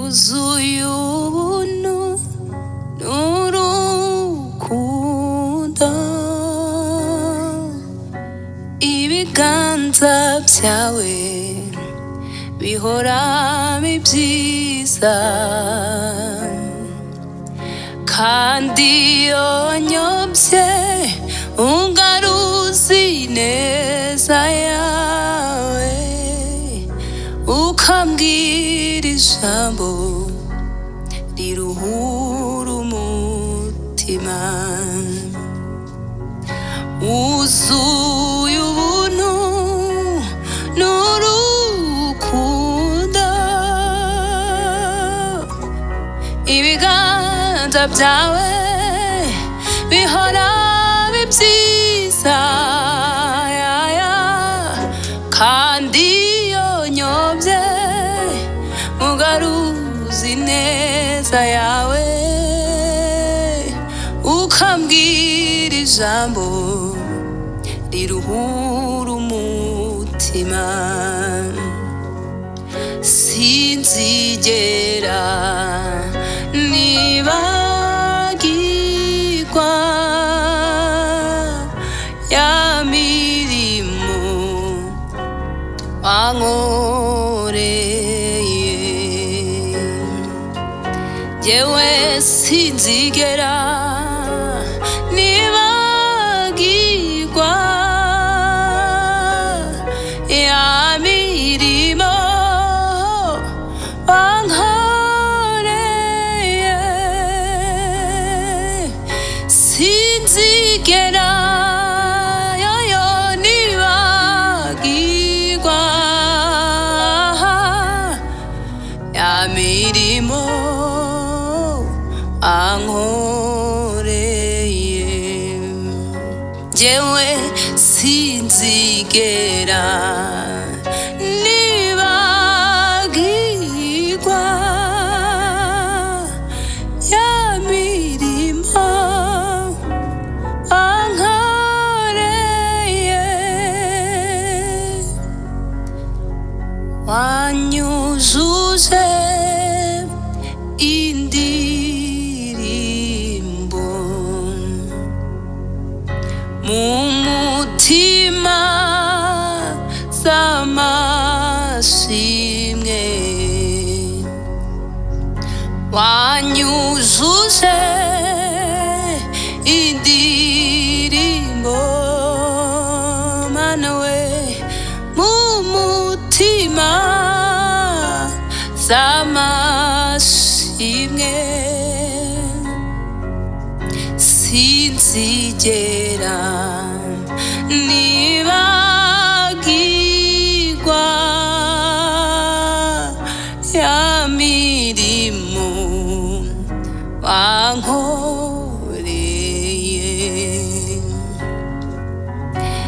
wuzuye ubuntu n'urukundo, ibiganza byawe bihoramo ibyiza, kandi iyo nyobye ungaruza ineza yawe, ukambwira ijambo riruhura umutima. Wuzuye ubuntu n'urukundo, ibiganza byawe bihoramo ibyiza, kandi iyo nyobye mugaruza ineza yawe, ukambwira ijambo riruhura umutima. Sinzigera nibagirwa ya mirimo wankoreye, jewe sinzigera nibagirwa ya mirimo wankoreye, sinzigera yoyo nibagirwa ya mirimo wankoreye, jewe sinzigera nibagirwa ya mirimo wankoreye. Wanyujuje indirimbo mu mutima z'amashimwe, wanyujuje indirimbo mana we mu mutima z'amashimwe. Sinzigera nibagirwa ya mirimo wankoreye,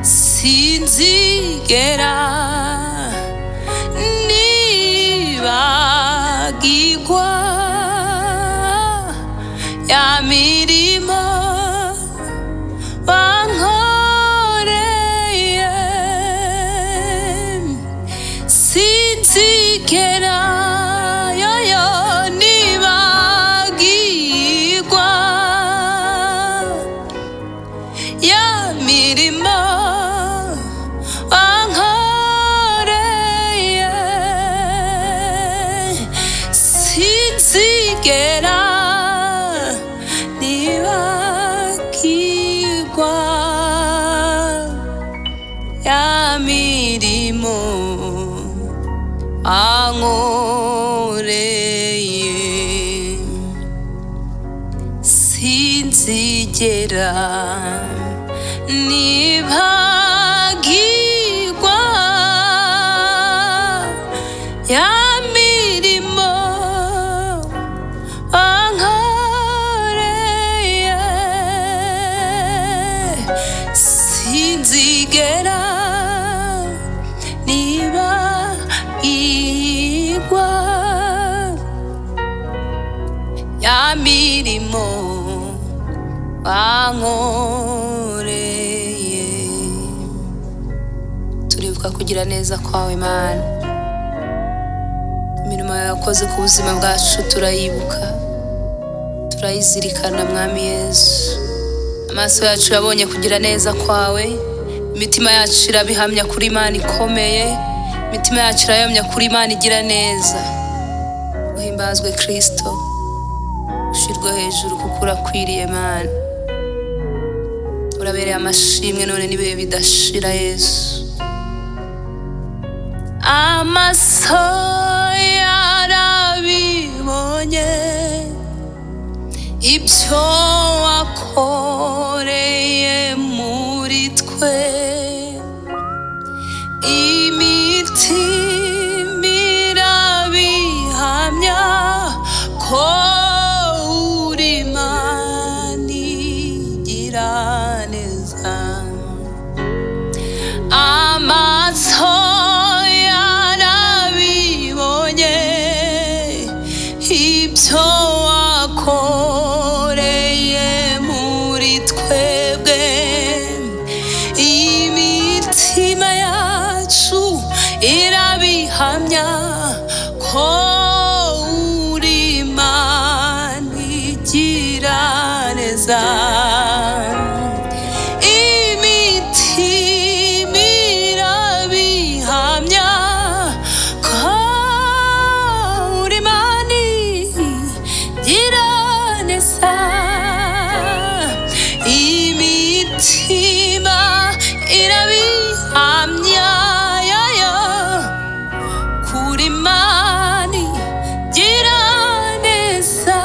sinzigera nibagirwa ya mirimo wankoreye, sinzigera yoyo nibagirwa ya mirimo wankoreye, sinzigera nibagirwa ya mirimo wankoreye, sinzigera nibagirwa ya mirimo wankoreye, sinzigera nibagirwa ya mirimo wankoreye. Turibuka kugira neza kwawe Mana, imirimo yakoze ku buzima bwacu turayibuka, turayizirikana mwami Yesu. Amaso yacu yabonye kugira neza kwawe, imitima yacu irabihamya kuri Imana ikomeye, imitima yacu irahamya kuri Imana igira neza. Uhimbazwe Kristo, ushirwe hejuru kuko urakwiriye Mana. Urabereye amashimwe none n'ibihe bidashira Yesu. Amaso yarabibonye ibyo wakoreye muri twe, imitima irabihamya ko uri Imana igira neza. Amaso yarabibonye ibyo wakoreye muri twebwe, imitima yacu irabihamya ko uri Imana igira neza. Imitima irabihamya ko uri Imana igira neza. Imitima irabihamya kuri Imana igira neza.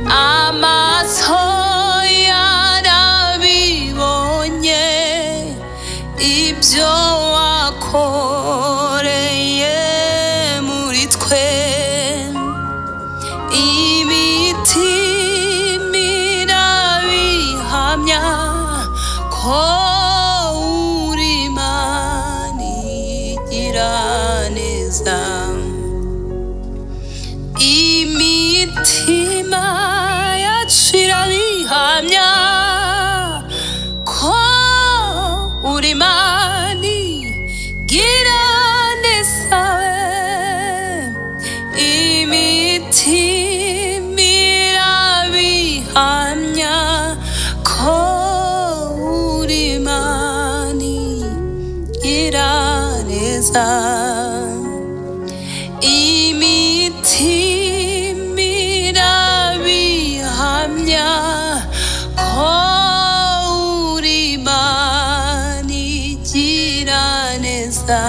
Amaso yarabibonye ibyo wakoreye muri twe, imitima irabihamya ko uri Imana igira neza. Imitima yacu irabihamya ko uri Imana igira neza. Imitima irabihamya ko uri Imana igira neza. Imitima irabihamya ko uri Imana igira neza.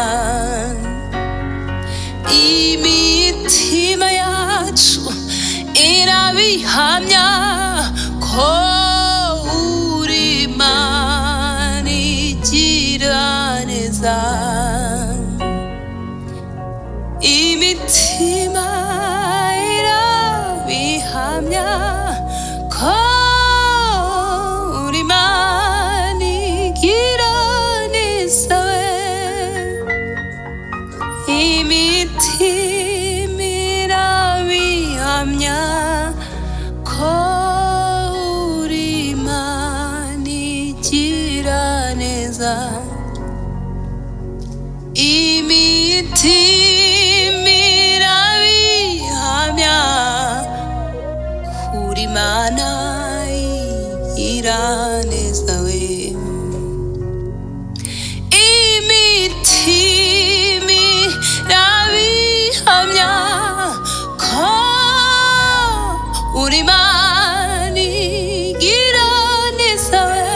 Imitima yacu irabihamya ko uri Imana igira neza. Imitima irabihamya ko uri Imana igira neza. Imitima irabihamya ko uri Imana igira neza. Imitima irabihamya kuri Imana igira neza we. Imitima irabihamya ko uri Imana igira neza we.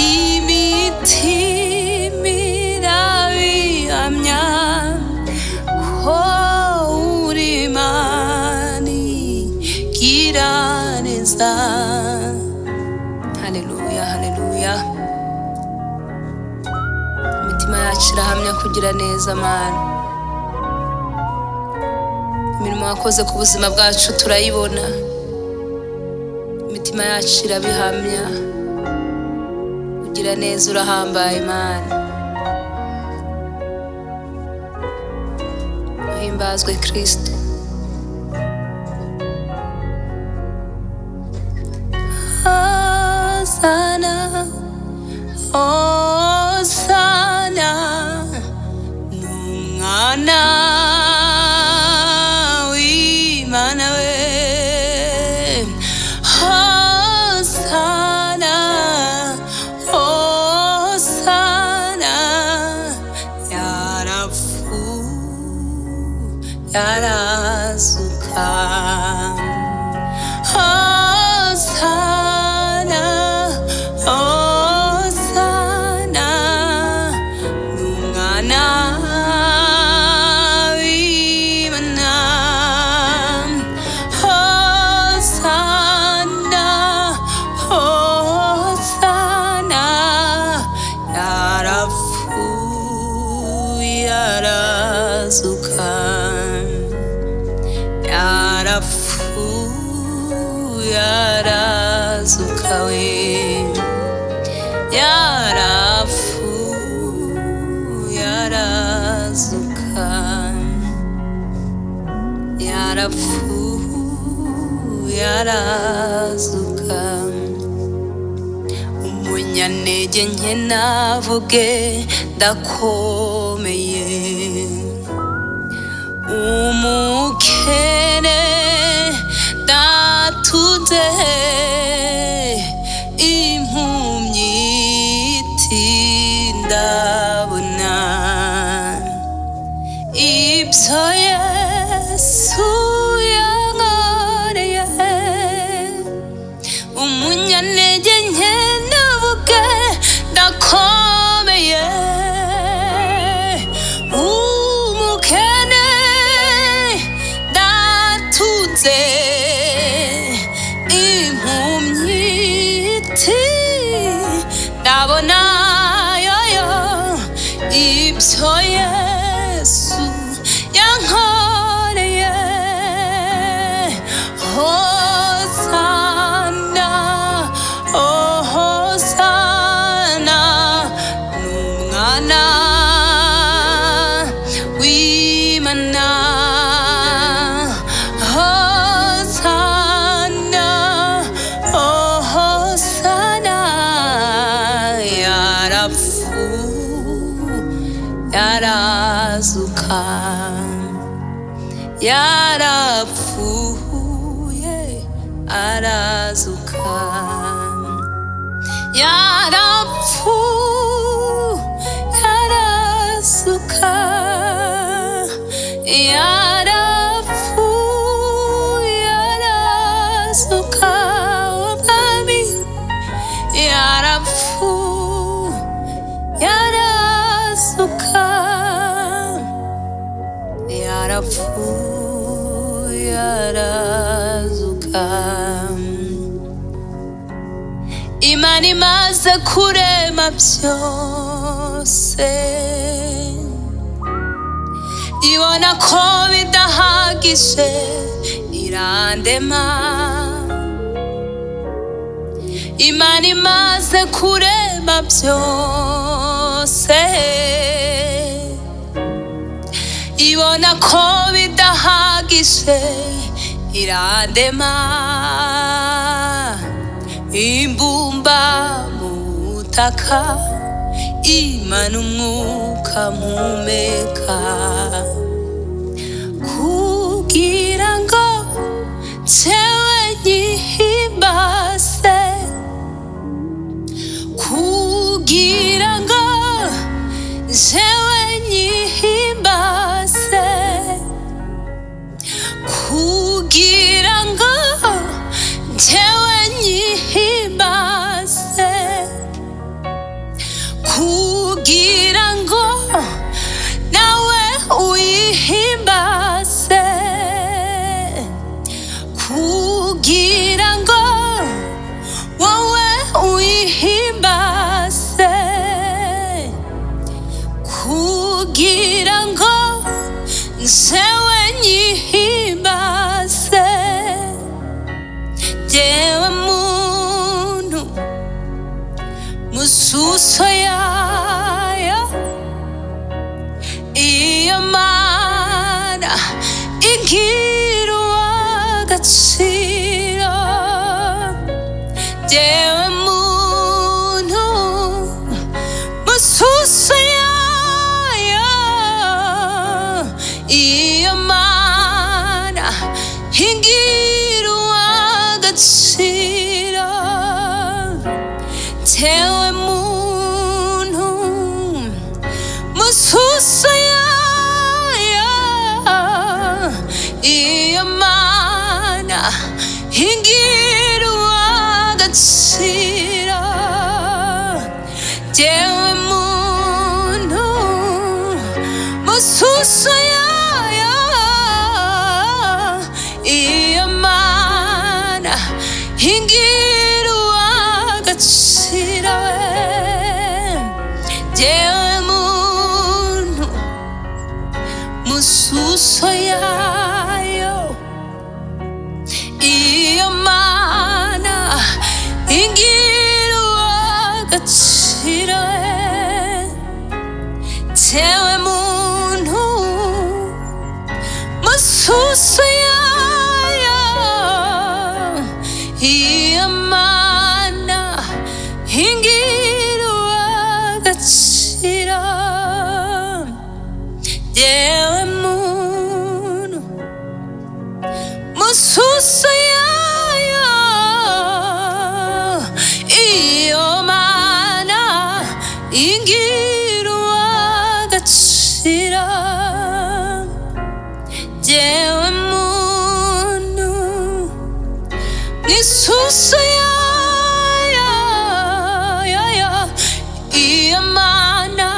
Imitima irabihamya ko uri Imana igira neza. Haleluya, haleluya. Imitima yacu irahamya kugira neza Mana. Imirimo wakoze ku buzima bwacu turayibona, imitima yacu irabihamya kugira neza. Urahambaye Mana. Uhimbazwe Kristo. Hosana, Hosana, yarazuka. Hosana, Hosana, numwana w'Imana. Hosana, Hosana, yarapfuye arazuka. Yarapfuye arazuka we. Yarapfuye arazuka. Yarapfuye arazuka. Umunyantege nke navuge ndakomeye. Umukene ndatunze. Impumyi iti ndabona. Ibyo Yesu yankoreye. Umunyantege nke navuge ndakomeye. Umukene ndatunze. Impumyi iti ndabona. Yoyo ibyo Yesu yankoreye. Hosana, oh Hosana, numwana w'Imana. Hosana, oh Hosana, yarapfuye arazuka. Yarapfuye arazuka. Yarapfuye arazuka. Yarapfuye arazuka. Umwami yarapfuye arazuka. Yarapfuye arazuka. Imana imaze kurema byose, ibona ko bidahagije irandema. Imana imaze kurema byose, ibona ko bidahagije irandema. Imbumba mu butaka, Imana umwuka mpumeka. Kugira ngo jewe nyihimbaze. Kugira ngo jewe nyihimbaze. Kugira ngo jewe nyihimbaze. Kugira ngo nawe uyihimbaze. Kugira ngo wowe uyihimbaze. Kugira ngo jewe nyihimbaze. Jewe muntu mususo yayo. Iyo Mana igira uw'agaciro. Jewe muntu mususo yayo. Iyo Mana igira uw'agaciro. Jewe muntu mususo yayo. agaciro. Jyewe muntu mususu yayo, iyo Mana ingira uw'agaciro. Jyewe muntu mususu yayo, iyo Mana ingira uw'agaciro. Jyewe muntu mususu yayo, iyo Mana ingira uw'agaciro. Jyewe muntu mususu yayo, iyo Mana ingira uw'agaciro. Jyewe muntu mwisusu yayo, iyo Mana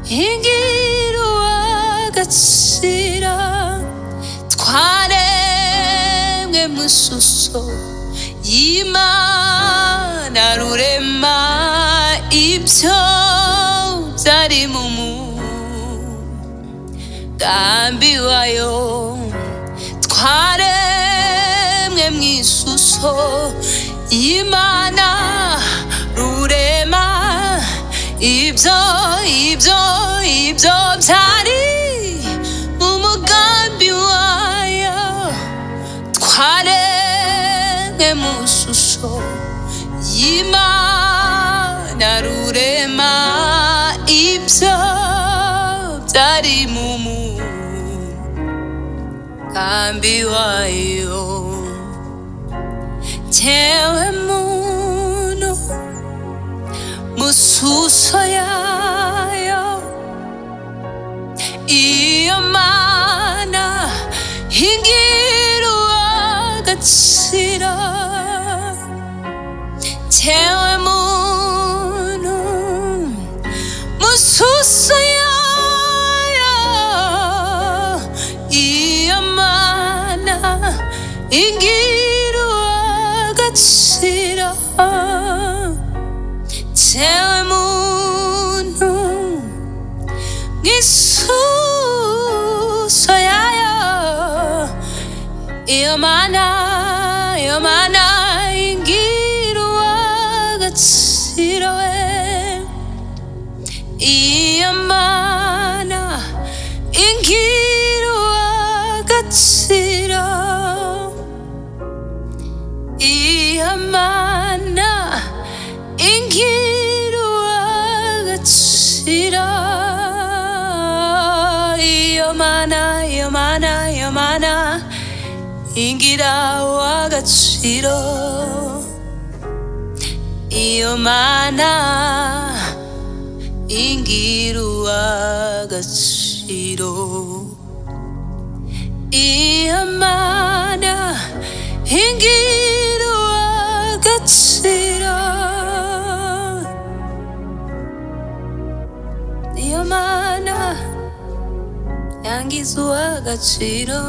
ingira uw'agaciro. Twaremwe mw'ishusho y'Imana rurema, ibyo byari mu mugambi wayo. Twaremwe mw'ishusho y'Imana rurema, ibyo byari mu mugambi wayo. Twaremwe mu shusho y'Imana rurema, ibyo byari mu mugambi wayo. Jyewe muntu mususu yayo, iyo Mana ingira uw'agaciro. Jyewe muntu mususu yayo, iyo Mana ingira uw'agaciro. Jyewe muntu mw'ishusho yayo, iyo Mana ingira uw'agaciro. Iyo Mana ingira uw'agaciro, iyo Mana ingira uw'agaciro. Iyo Mana ingira uw'agaciro, iyo Mana ingira uw'agaciro. Iyo Mana ingira uw'agaciro, iyo Mana yangiza uw'agaciro.